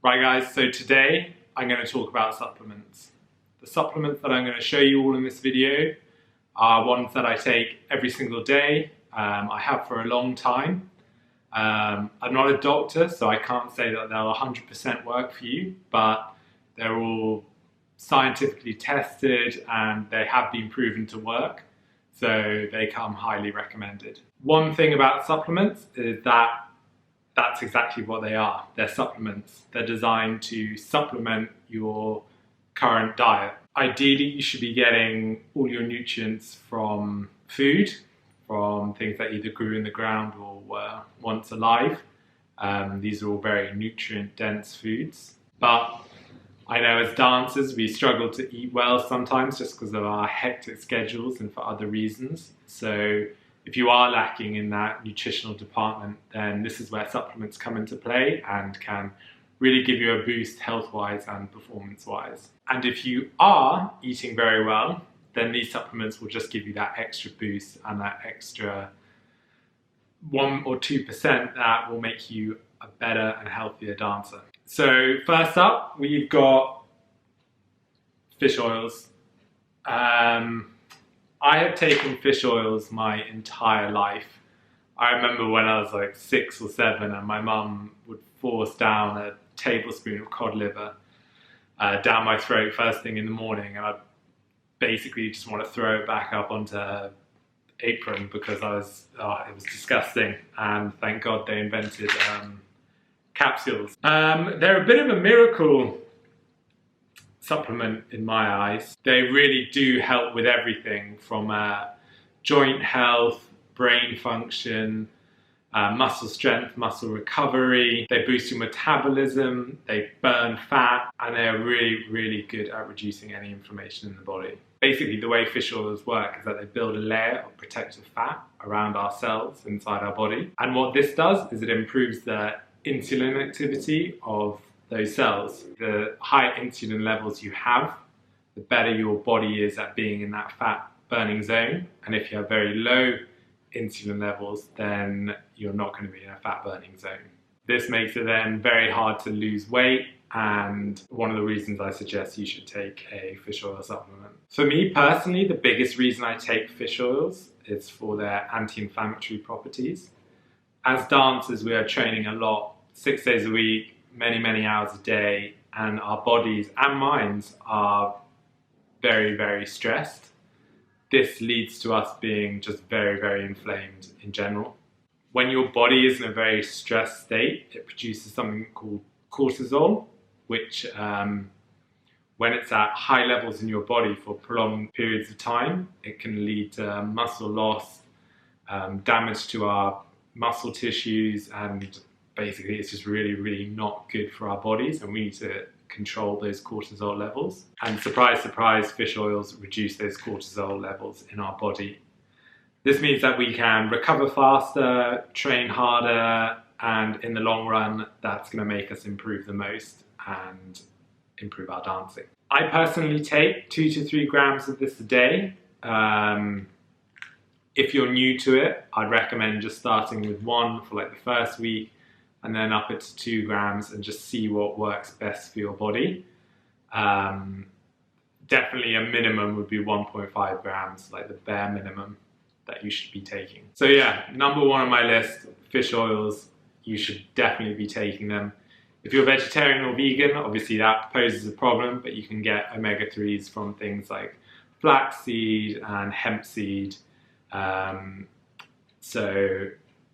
Right guys, so today I'm going to talk about supplements. The supplements that I'm going to show you all in this video are ones that I take every single day. I have for a long time. I'm not a doctor, so I can't say that they'll 100% work for you, but they're all scientifically tested and they have been proven to work, so they come highly recommended. One thing about supplements is that that's exactly what they are. They're supplements. They're designed to supplement your current diet. Ideally, you should be getting all your nutrients from food, from things that either grew in the ground or were once alive. These are all very nutrient-dense foods. But I know as dancers, we struggle to eat well sometimes just because of our hectic schedules and for other reasons. So if you are lacking in that nutritional department, then this is where supplements come into play and can really give you a boost health-wise and performance-wise. And if you are eating very well, then these supplements will just give you that extra boost and that extra 1 or 2% that will make you a better and healthier dancer. So first up, we've got fish oils. I have taken fish oils my entire life. I remember when I was like 6 or 7 and my mum would force down a tablespoon of cod liver down my throat first thing in the morning, and I'd basically just want to throw it back up onto her apron because it was disgusting, and thank God they invented capsules. They're a bit of a miracle supplement in my eyes. They really do help with everything from joint health, brain function, muscle strength, muscle recovery. They boost your metabolism, they burn fat, and they're really, really good at reducing any inflammation in the body. Basically, the way fish oils work is that they build a layer of protective fat around our cells inside our body. And what this does is it improves the insulin activity of those cells. The higher insulin levels you have, the better your body is at being in that fat burning zone. And if you have very low insulin levels, then you're not going to be in a fat burning zone. This makes it then very hard to lose weight, and one of the reasons I suggest you should take a fish oil supplement. For me personally, the biggest reason I take fish oils is for their anti-inflammatory properties. As dancers, we are training a lot, 6 days a week, many hours a day, and our bodies and minds are very, very stressed. This leads to us being just very, very inflamed in general. When your body is in a very stressed state, it produces something called cortisol, which when it's at high levels in your body for prolonged periods of time, it can lead to muscle loss, damage to our muscle tissues, and basically it's just really, really not good for our bodies, and we need to control those cortisol levels. And surprise, surprise, fish oils reduce those cortisol levels in our body. This means that we can recover faster, train harder, and in the long run, that's going to make us improve the most and improve our dancing. I personally take 2 to 3 grams of this a day. If you're new to it, I'd recommend just starting with 1 for like the first week, and then up it to 2 grams and just see what works best for your body. Definitely a minimum would be 1.5 grams, like the bare minimum that you should be taking. So yeah, number 1 on my list, fish oils. You should definitely be taking them. If you're vegetarian or vegan, obviously that poses a problem, but you can get omega-3s from things like flaxseed and hemp seed. So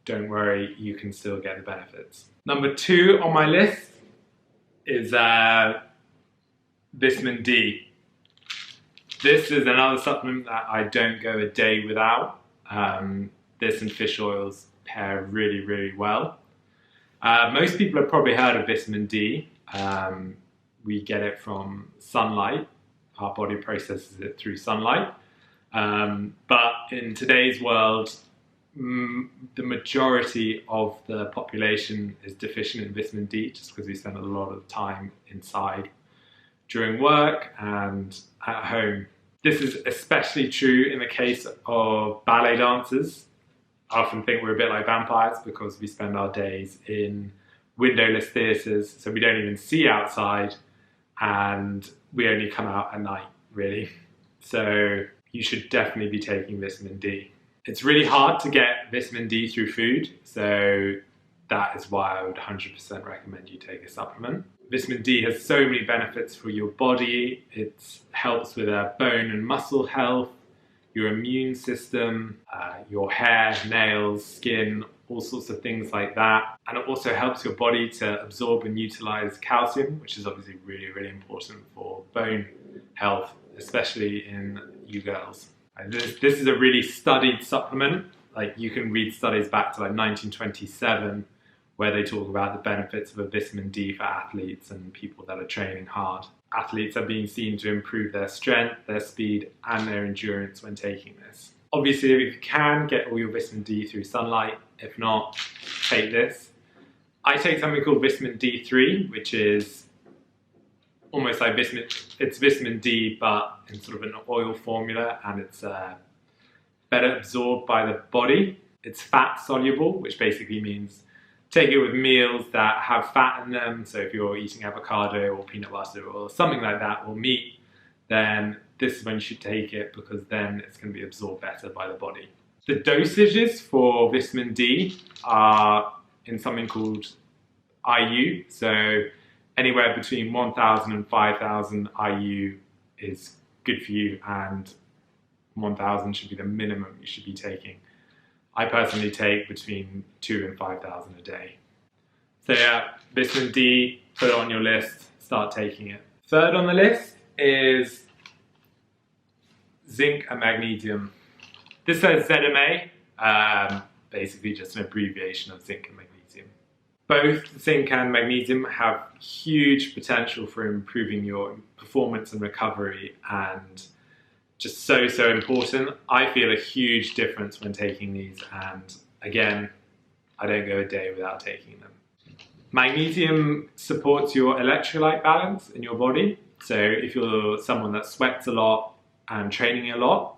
don't worry, you can still get the benefits. Number 2 on my list is vitamin D. This is another supplement that I don't go a day without. This and fish oils pair really, really well. Most people have probably heard of vitamin D. We get it from sunlight. Our body processes it through sunlight. But in today's world, the majority of the population is deficient in vitamin D just because we spend a lot of time inside during work and at home. This is especially true in the case of ballet dancers. I often think we're a bit like vampires because we spend our days in windowless theatres, so we don't even see outside, and we only come out at night, really. So you should definitely be taking vitamin D. It's really hard to get vitamin D through food, so that is why I would 100% recommend you take a supplement. Vitamin D has so many benefits for your body. It helps with bone and muscle health, your immune system, your hair, nails, skin, all sorts of things like that. And it also helps your body to absorb and utilize calcium, which is obviously really, really important for bone health, especially in you girls. And this is a really studied supplement. Like, you can read studies back to like 1927 where they talk about the benefits of a vitamin D for athletes and people that are training hard. Athletes are being seen to improve their strength, their speed, and their endurance when taking this. Obviously, if you can, get all your vitamin D through sunlight. If not, take this. I take something called vitamin D3, which is almost like vitamin D, but in sort of an oil formula, and it's better absorbed by the body. It's fat soluble, which basically means take it with meals that have fat in them. So if you're eating avocado or peanut butter or something like that, or meat, then this is when you should take it, because then it's going to be absorbed better by the body. The dosages for vitamin D are in something called IU. So anywhere between 1,000 and 5,000 IU is good for you, and 1,000 should be the minimum you should be taking. I personally take between 2,000 and 5,000 a day. So yeah, vitamin D, put it on your list, start taking it. Third on the list is zinc and magnesium. This says ZMA, basically just an abbreviation of zinc and magnesium. Both zinc and magnesium have huge potential for improving your performance and recovery, and just so important. I feel a huge difference when taking these, and again, I don't go a day without taking them. Magnesium supports your electrolyte balance in your body. So if you're someone that sweats a lot and training a lot,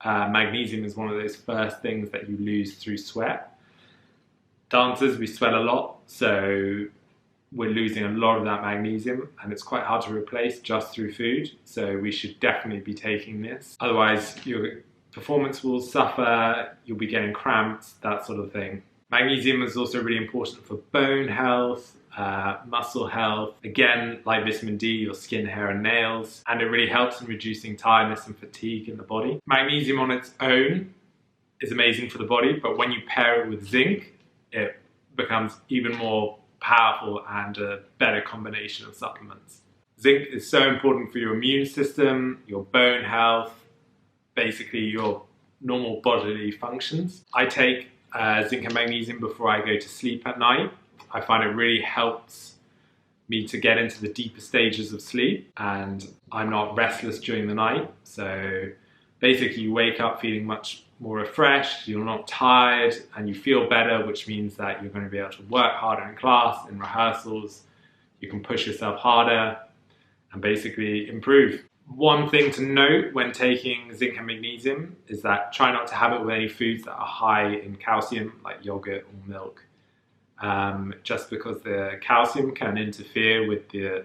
magnesium is one of those first things that you lose through sweat. Dancers, we sweat a lot, so we're losing a lot of that magnesium, and it's quite hard to replace just through food. So we should definitely be taking this. Otherwise, your performance will suffer, you'll be getting cramps, that sort of thing. Magnesium is also really important for bone health, muscle health. Again, like vitamin D, your skin, hair, and nails. And it really helps in reducing tiredness and fatigue in the body. Magnesium on its own is amazing for the body, but when you pair it with zinc, it becomes even more powerful and a better combination of supplements. Zinc is so important for your immune system, your bone health, basically your normal bodily functions. I take zinc and magnesium before I go to sleep at night. I find it really helps me to get into the deeper stages of sleep, and I'm not restless during the night. So basically you wake up feeling much more refreshed, you're not tired, and you feel better, which means that you're going to be able to work harder in class, in rehearsals. You can push yourself harder and basically improve. One thing to note when taking zinc and magnesium is that try not to have it with any foods that are high in calcium, like yogurt or milk, just because the calcium can interfere with the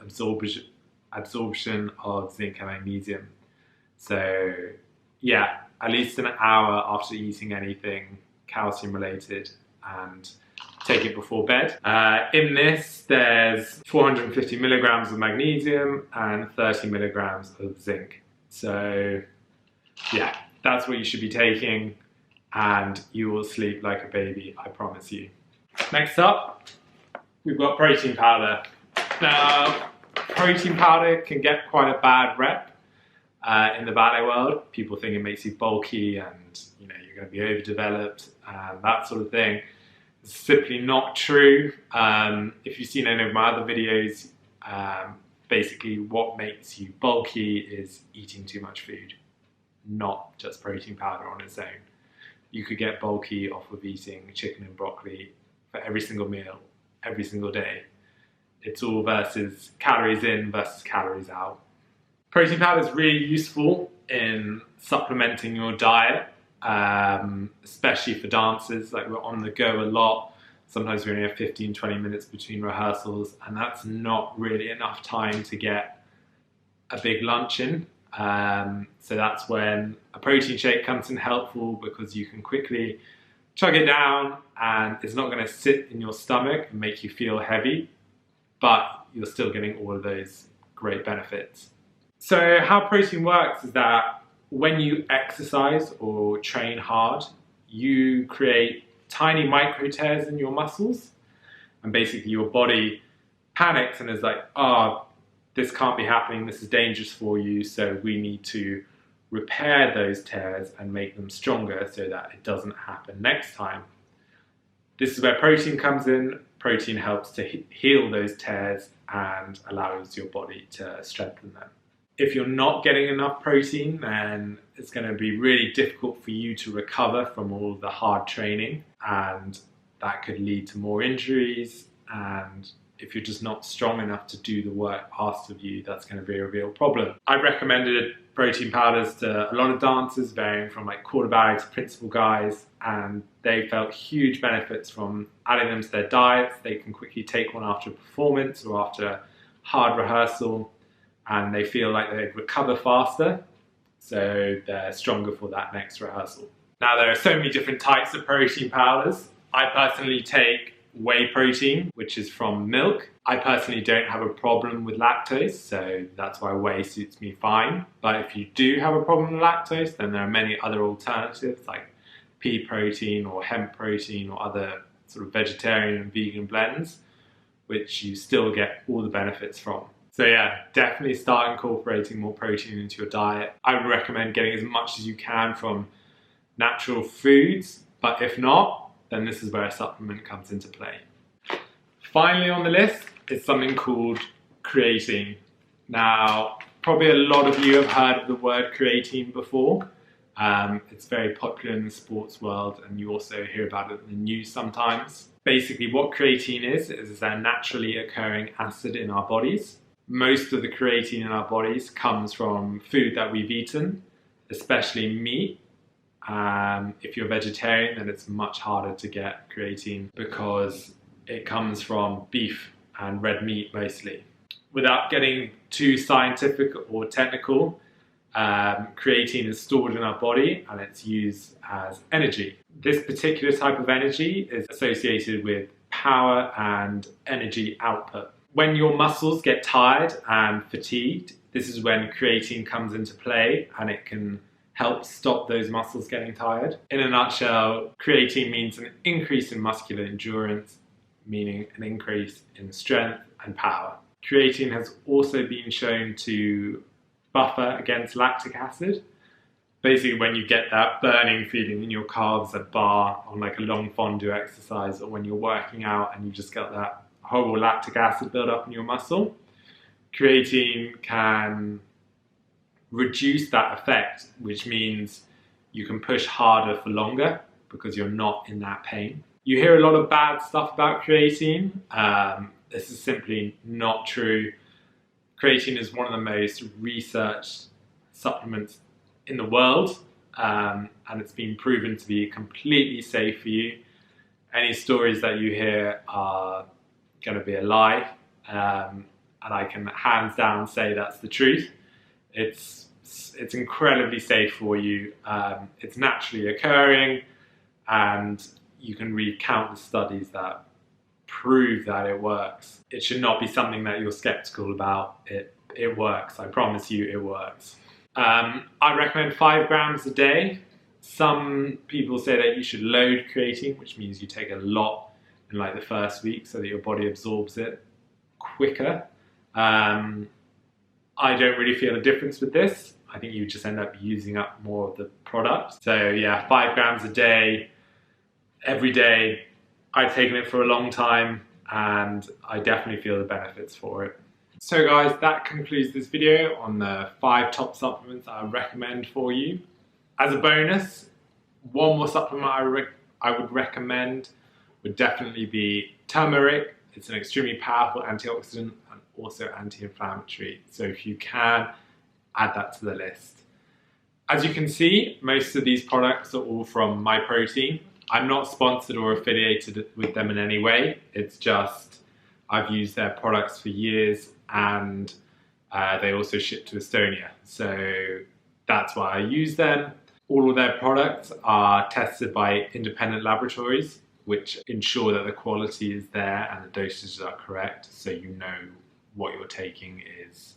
absorption of zinc and magnesium. So yeah, at least an hour after eating anything calcium related, and take it before bed. In this, there's 450 milligrams of magnesium and 30 milligrams of zinc. So yeah, that's what you should be taking, and you will sleep like a baby, I promise you. Next up, we've got protein powder. Now, protein powder can get quite a bad rep in the ballet world. People think it makes you bulky and you're going to be overdeveloped and that sort of thing. It's simply not true. If you've seen any of my other videos, basically what makes you bulky is eating too much food, not just protein powder on its own. You could get bulky off of eating chicken and broccoli for every single meal, every single day. It's all versus calories in versus calories out. Protein powder is really useful in supplementing your diet, especially for dancers. Like, we're on the go a lot, Sometimes we only have 15-20 minutes between rehearsals, and that's not really enough time to get a big lunch in. So that's when a protein shake comes in helpful, because you can quickly chug it down and it's not going to sit in your stomach and make you feel heavy, but you're still getting all of those great benefits. So how protein works is that when you exercise or train hard, you create tiny micro tears in your muscles, and basically your body panics and is like, oh, this can't be happening, this is dangerous for you, so we need to repair those tears and make them stronger so that it doesn't happen next time. This is where protein comes in. Protein helps to heal those tears and allows your body to strengthen them. If you're not getting enough protein, then it's going to be really difficult for you to recover from all the hard training, and that could lead to more injuries, and if you're just not strong enough to do the work asked of you, that's going to be a real problem. I've recommended protein powders to a lot of dancers, varying from like quarter bag to principal guys, and they felt huge benefits from adding them to their diets. They can quickly take one after a performance or after a hard rehearsal, and they feel like they recover faster, so they're stronger for that next rehearsal. Now, there are so many different types of protein powders. I personally take whey protein, which is from milk. I personally don't have a problem with lactose, so that's why whey suits me fine. But if you do have a problem with lactose, then there are many other alternatives like pea protein or hemp protein or other sort of vegetarian and vegan blends, which you still get all the benefits from. So yeah, definitely start incorporating more protein into your diet. I would recommend getting as much as you can from natural foods, but if not, then this is where a supplement comes into play. Finally on the list is something called creatine. Now, probably a lot of you have heard of the word creatine before. It's very popular in the sports world, and you also hear about it in the news sometimes. Basically, what creatine is a naturally occurring acid in our bodies. Most of the creatine in our bodies comes from food that we've eaten, especially meat. If you're a vegetarian, then it's much harder to get creatine because it comes from beef and red meat mostly. Without getting too scientific or technical, creatine is stored in our body and it's used as energy. This particular type of energy is associated with power and energy output. When your muscles get tired and fatigued, this is when creatine comes into play, and it can help stop those muscles getting tired. In a nutshell, creatine means an increase in muscular endurance, meaning an increase in strength and power. Creatine has also been shown to buffer against lactic acid. Basically, when you get that burning feeling in your calves at bar on like a long fondue exercise, or when you're working out and you just get that horrible lactic acid build up in your muscle, creatine can reduce that effect, which means you can push harder for longer because you're not in that pain. You hear a lot of bad stuff about creatine. This is simply not true. Creatine is one of the most researched supplements in the world, and it's been proven to be completely safe for you. Any stories that you hear are going to be a lie, and I can hands down say that's the truth. It's incredibly safe for you. It's naturally occurring, and you can read countless studies that prove that it works. It should not be something that you're skeptical about. It works. I promise you it works. I recommend 5 grams a day. Some people say that you should load creatine, which means you take a lot in like the first week so that your body absorbs it quicker. I don't really feel a difference with this. I think you just end up using up more of the product. So yeah, 5 grams a day, every day. I've taken it for a long time and I definitely feel the benefits for it. So guys, that concludes this video on the 5 top supplements I recommend for you. As a bonus, one more supplement I would recommend would definitely be turmeric. It's an extremely powerful antioxidant and also anti-inflammatory. So if you can, add that to the list. As you can see, most of these products are all from MyProtein. I'm not sponsored or affiliated with them in any way. It's just I've used their products for years, and they also ship to Estonia. So that's why I use them. All of their products are tested by independent laboratories, which ensure that the quality is there and the dosages are correct, so you know what you're taking is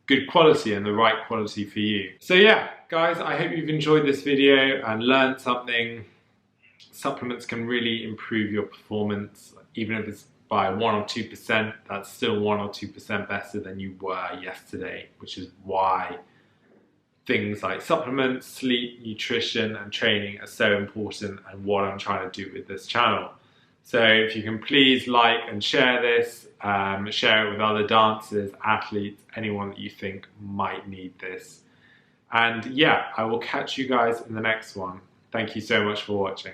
good quality and the right quality for you. So yeah, guys, I hope you've enjoyed this video and learned something. Supplements can really improve your performance, even if it's by 1 or 2%, that's still 1 or 2% better than you were yesterday, which is why things like supplements, sleep, nutrition, and training are so important, and what I'm trying to do with this channel. So if you can please like and share this, share it with other dancers, athletes, anyone that you think might need this. And yeah, I will catch you guys in the next one. Thank you so much for watching.